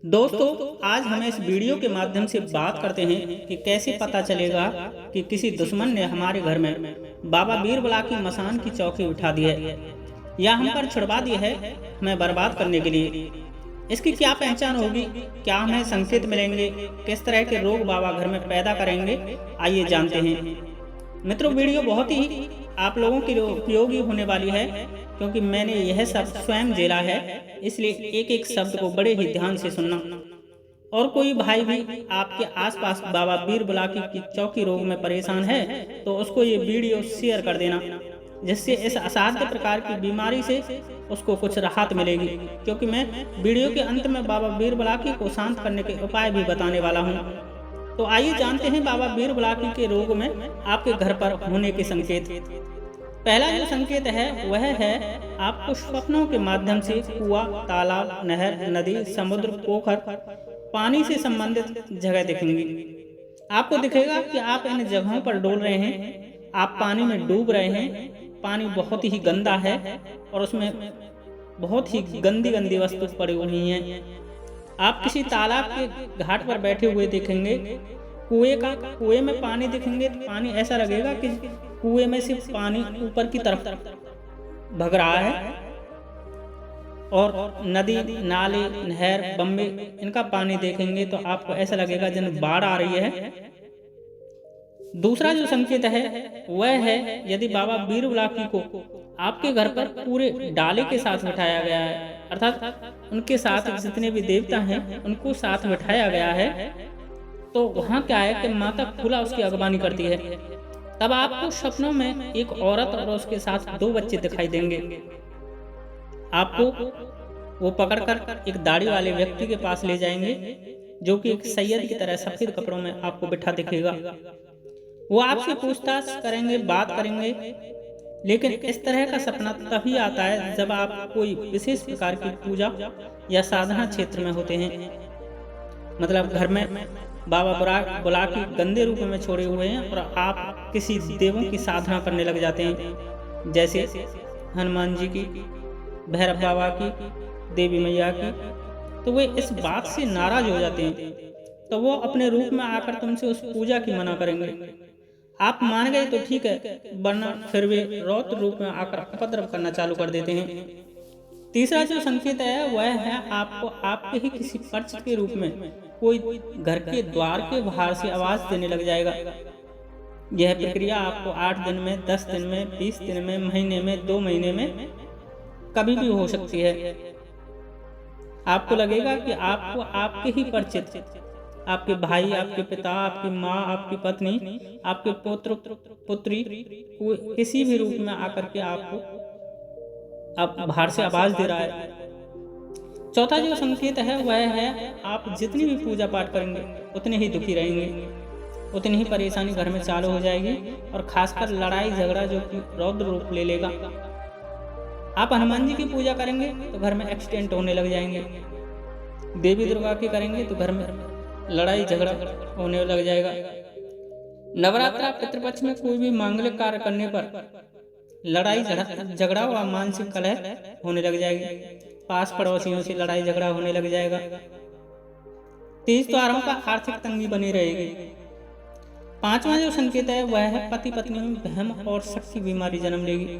दोस्तों, आज हम इस वीडियो के माध्यम से बात करते हैं कि कैसे पता चलेगा कि किसी दुश्मन ने हमारे घर में बाबा बीरबला की मसान की चौकी उठा दी है या हम पर छुड़वा दी है हमें बर्बाद करने के लिए। इसकी क्या पहचान होगी, क्या हमें संकेत मिलेंगे, किस तरह के रोग बाबा घर में पैदा करेंगे, आइए जानते हैं। मित्रों, वीडियो बहुत ही आप लोगों के लिए उपयोगी होने वाली है क्योंकि मैंने यह सब स्वयं झेला है, इसलिए एक एक शब्द को बड़े ही ध्यान से सुनना। और कोई भाई भी आपके आसपास बाबा बीरबला की चौकी रोग में परेशान है तो उसको ये वीडियो शेयर कर देना, जिससे इस असाध्य प्रकार की बीमारी से उसको कुछ राहत मिलेगी। क्योंकि मैं वीडियो के अंत में बाबा बीरबला को शांत करने के उपाय भी बताने वाला हूँ। तो आइए जानते हैं बाबा बीरबला के रोग में आपके घर पर होने के संकेत। पहला जो संकेत है वह है आपको स्वप्नों के माध्यम से कुआं, तालाब, नहर, नदी, समुद्र, पोखर, पानी से संबंधित जगह दिखेंगी। आपको दिखेगा कि आप इन जगहों पर डोल रहे हैं, आप पानी में डूब रहे हैं, पानी बहुत ही गंदा है और उसमें बहुत ही गंदी गंदी वस्तु पड़ी हुई हैं। आप किसी तालाब के घाट पर बैठे हुए देखेंगे, कुएं में पानी दिखेंगे तो पानी ऐसा लगेगा कि कुएं में से पानी ऊपर की तरफ भग रहा है। और नदी, नाले, नहर, बम्बे, इनका पानी देखेंगे तो आपको ऐसा लगेगा जैसे बाढ़ आ रही है। दूसरा जो संकेत है वह है यदि बाबा बीरबला को आपके घर पर पूरे डाले के साथ बिठाया गया है, अर्थात उनके साथ जितने भी देवता हैं उनको साथ बिठाया गया है, तो वहाँ क्या है कि माता फूला उसकी अगवानी करती है। तब आपको सपनों में एक औरत और उसके साथ 2 बच्चे दिखाई देंगे। आपको वो पकड़कर एक दाढ़ी वाले व्यक्ति के पास ले जाएंगे जो कि एक सैयद की तरह सफेद कपड़ों में आपको बिठा दिखेगा। वो आपसे पूछताछ करेंगे, बात करेंगे, लेकिन इस तरह का सपना तभी आता है जब आप कोई विशेष प्रकार की पूजा या साधना क्षेत्र में होते हैं। मतलब घर में बाबा बुला की गंदे रूप में छोड़े हुए हैं और आप किसी देवों की साधना करने लग जाते हैं, जैसे हनुमान जी की, भैरव बाबा की, देवी मैया की। तो वे इस बात से नाराज हो जाते हैं, तो वो अपने रूप में आकर तुमसे उस पूजा की मना करेंगे। आप मान गए तो ठीक है, वरना फिर वे रौद्र रूप में आकर उपद्रव करना चालू कर देते हैं। तीसरा जो संकेत है वह है आपको आपके ही किसी परिचित के रूप में कोई घर के द्वार के बाहर से आवाज देने लग जाएगा। यह प्रक्रिया आपको 8 दिन में, 10 दिन में, 20 दिन में, महीने में, 2 महीने में कभी भी हो सकती है। आपको लगेगा कि आपको आपके ही परिचित, आपके भाई, आपके पिता, आपकी माँ, आपकी पत्नी, आपके पुत्र पुत्री किसी भी रूप में आकर के आपको आप बाहर से आवाज दे रहा है। चौथा जो संकेत है वह है आप जितनी भी पूजा पाठ करेंगे उतने ही दुखी रहेंगे, उतनी ही परेशानी घर में चालू हो जाएगी और खासकर लड़ाई झगड़ा जो कि रौद्र रूप ले लेगा। आप हनुमान जी की पूजा करेंगे तो घर में एक्सीडेंट होने लग जाएंगे, देवी दुर्गा की करेंगे तो घर में लड़ाई झगड़ा होने लग जाएगा। नवरात्रा पितृपक्ष में कोई भी मांगलिक कार्य करने पर लड़ाई झगड़ा व मानसिक कलह होने लग जाएगी, पास पड़ोसियों से लड़ाई झगड़ा होने लग जाएगा। तेज त्योहारों का आर्थिक तंगी बनी रहेगी। पांचवा जो संकेत है वह है पति पत्नी में वहम और शक की बीमारी जन्म लेगी।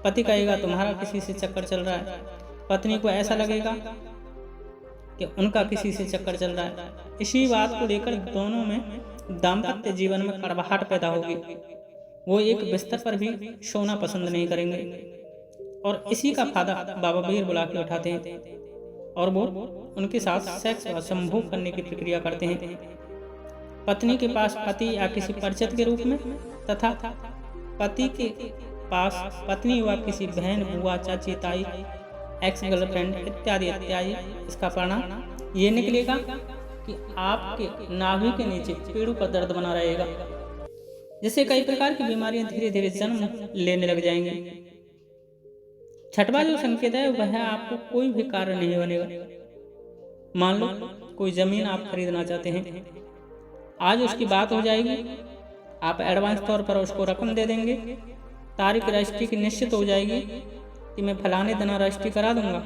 पति कहेगा तुम्हारा किसी से चक्कर चल रहा है, पत्नी को ऐसा लगेगा कि उनका किसी से चक्कर चल रहा है। इसी बात को लेकर दोनों में दाम्पत्य जीवन में कड़वाहट पैदा होगी। वो एक बिस्तर पर भी सोना पसंद नहीं करेंगे और इसी का फायदा बाबा बीरबला के उठाते हैं और वो उनके साथ सेक्स व संभोग करने की प्रक्रिया करते हैं। पत्नी के पास पति या किसी परिचित के रूप में तथा पति के पास पत्नी व किसी बहन, बुआ, चाची, ताई, एक्स गर्लफ्रेंड इत्यादि इत्यादि। इसका परिणाम ये निकलेगा कि आपके नाभि के नीचे पेड़ों पर दर्द बना रहेगा, जिससे कई प्रकार की बीमारियां धीरे धीरे जन्म लेने लग जाएंगी। छठवां जो संकेत है वह आपको कोई भी कार्य नहीं बनेगा। मान लो कोई जमीन आप खरीदना चाहते हैं, आज उसकी बात हो जाएगी, आप एडवांस तौर पर उसको रकम दे देंगे, तारीख रजिस्ट्री की निश्चित हो जाएगी कि मैं फलाने दिन रजिस्ट्री करा दूंगा।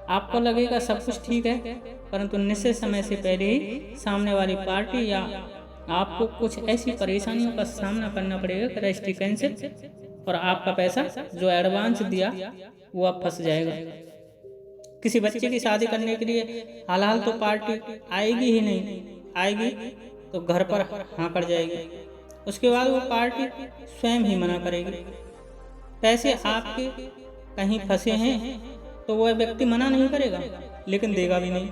आपको लगेगा सब कुछ ठीक है, परंतु निश्चित समय से पहले ही सामने वाली पार्टी या आपको कुछ ऐसी परेशानियों का सामना करना पड़ेगा कि रजिस्ट्री कैंसिल और आपका पैसा जो एडवांस दिया वो अब फंस जाएगा। किसी बच्चे की शादी करने के लिए हाल तो पार्टी आएगी ही नहीं, आएगी तो घर पर हाँ कर जाएगी, उसके बाद वो पार्टी स्वयं ही मना करेगी। पैसे आपके कहीं फंसे हैं तो वह व्यक्ति मना नहीं करेगा, लेकिन देगा भी नहीं,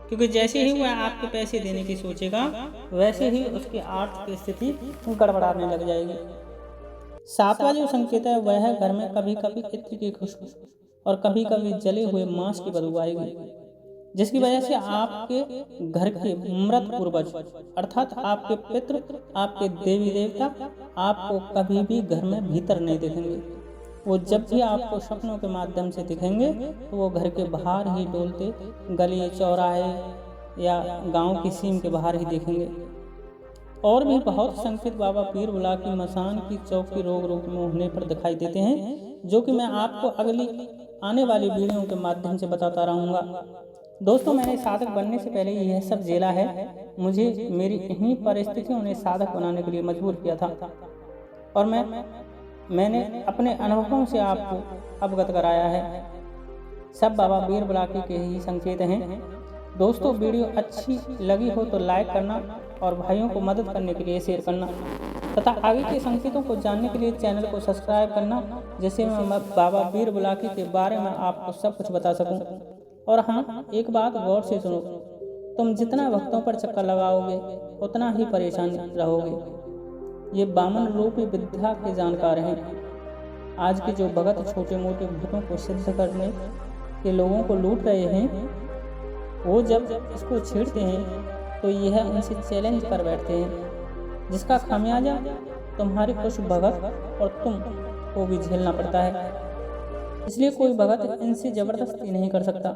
क्योंकि जैसे ही वह आपके पैसे देने की सोचेगा वैसे ही उसकी आर्थिक स्थिति गड़बड़ाने लग जाएगी। सातवां जो संकेत है वह है घर में कभी कभी इत्र की खुशबू और कभी कभी जले हुए मांस की बदबू आएगी, जिसकी वजह से आपके घर के मृत पूर्वज अर्थात आपके पितृ, आपके देवी देवता आपको कभी भी घर में भीतर नहीं दिखेंगे। वो जब भी आपको सपनों के माध्यम से दिखेंगे तो वो घर के बाहर ही डोलते गली चौराहे या गांव की सीम के बाहर ही दिखेंगे। और भी बहुत संकेत बाबा पीर बुला की मसान की चौकी रोग में होने पर दिखाई देते हैं, जो कि मैं आपको अगली आने वाली वीडियो के माध्यम से बताता रहूँगा। दोस्तों, मैंने साधक बनने से पहले यह सब झेला है। मुझे मेरी इन्हीं परिस्थितियों ने साधक बनाने के लिए मजबूर किया था और मैंने अपने अनुभवों से आपको अवगत कराया है। सब बाबा वीर बुलाकी के ही संकेत हैं। दोस्तों, वीडियो अच्छी लगी हो तो लाइक करना और भाइयों को मदद करने के लिए शेयर करना तथा आगे के संकेतों को जानने के लिए चैनल को सब्सक्राइब करना, जिससे मैं बाबा वीर बुलाकी के बारे में आपको सब कुछ बता सकूं। और हाँ, एक बात गौर से सुनो, तुम जितना भक्तों पर चक्कर लगाओगे उतना ही परेशान रहोगे। ये बामन रूपी विद्या के जानकार हैं। आज के जो भगत छोटे मोटे भूतों को सिद्ध करने के लोगों को लूट रहे हैं, वो जब इसको छेड़ते हैं तो यह उनसे चैलेंज कर बैठते हैं, जिसका खामियाजा तुम्हारे कुछ भगत और तुम को भी झेलना पड़ता है। इसलिए कोई भगत इनसे जबरदस्ती नहीं कर सकता,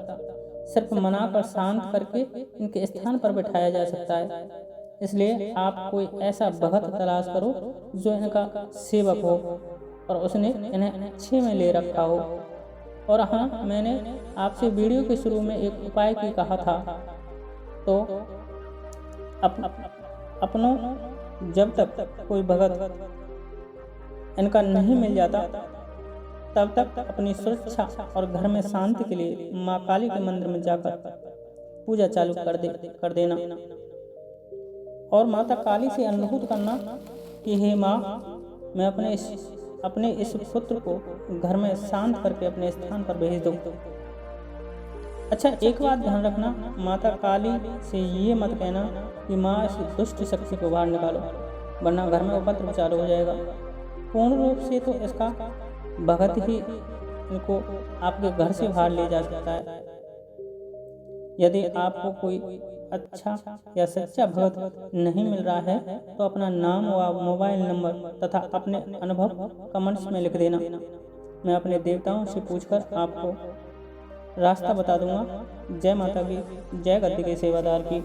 सिर्फ मना कर शांत करके इनके स्थान पर बैठाया जा सकता है। इसलिए आप कोई ऐसा भगत तलाश करो जो इनका सेवक हो और उसने इन्हें अच्छे में ले रखा हो। और हाँ, मैंने आपसे वीडियो के शुरू में एक उपाय की कहा था, तो अपनों जब तक कोई भगत इनका नहीं मिल जाता तब तक अपनी सुरक्षा और घर में शांति के लिए माँ काली के मंदिर में जाकर पूजा चालू कर देना और माता काली से अनुरोध करना कि हे माँ, मैं अपने इस पुत्र को घर में शांत करके अपने स्थान पर भेज दूँ। अच्छा, एक बात ध्यान रखना, माता काली से ये मत कहना कि माँ इस दुष्ट शक्ति को बाहर निकालो, वरना घर में उपद्रव चालू हो जाएगा। पूर्ण रूप से तो इसका भगत ही इनको आपके घर से बाहर ले जा सकता है। यदि आपको कोई अच्छा या सच्चा भगत नहीं मिल रहा है तो अपना नाम व मोबाइल नंबर तथा अपने अनुभव कमेंट्स में लिख देना। मैं अपने देवताओं से पूछकर आपको रास्ता बता दूंगा। जय माता की, जय गद्दी के सेवादार की।